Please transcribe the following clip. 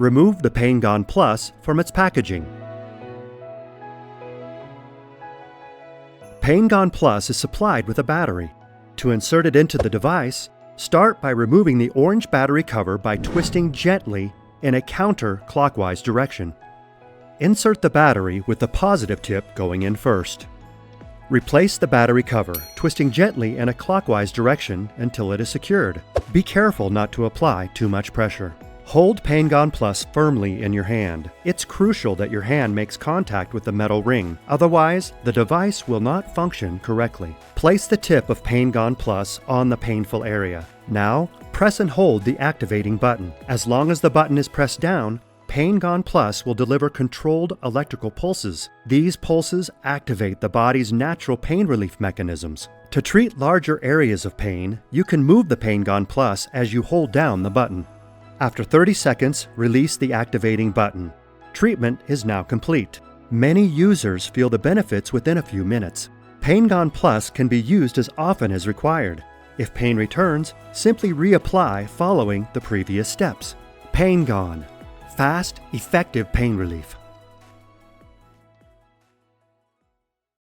Remove the Paingone Plus from its packaging. Paingone Plus is supplied with a battery. To insert it into the device, start by removing the orange battery cover by twisting gently in a counterclockwise direction. Insert the battery with the positive tip going in first. Replace the battery cover, twisting gently in a clockwise direction until it is secured. Be careful not to apply too much pressure. Hold Paingone Plus firmly in your hand. It's crucial that your hand makes contact with the metal ring, otherwise the device will not function correctly. Place the tip of Paingone Plus on the painful area. Now, press and hold the activating button. As long as the button is pressed down, Paingone Plus will deliver controlled electrical pulses. These pulses activate the body's natural pain relief mechanisms. To treat larger areas of pain, you can move the Paingone Plus as you hold down the button. After 30 seconds, release the activating button. Treatment is now complete. Many users feel the benefits within a few minutes. Paingone Plus can be used as often as required. If pain returns, simply reapply following the previous steps. Paingone. Fast, effective pain relief.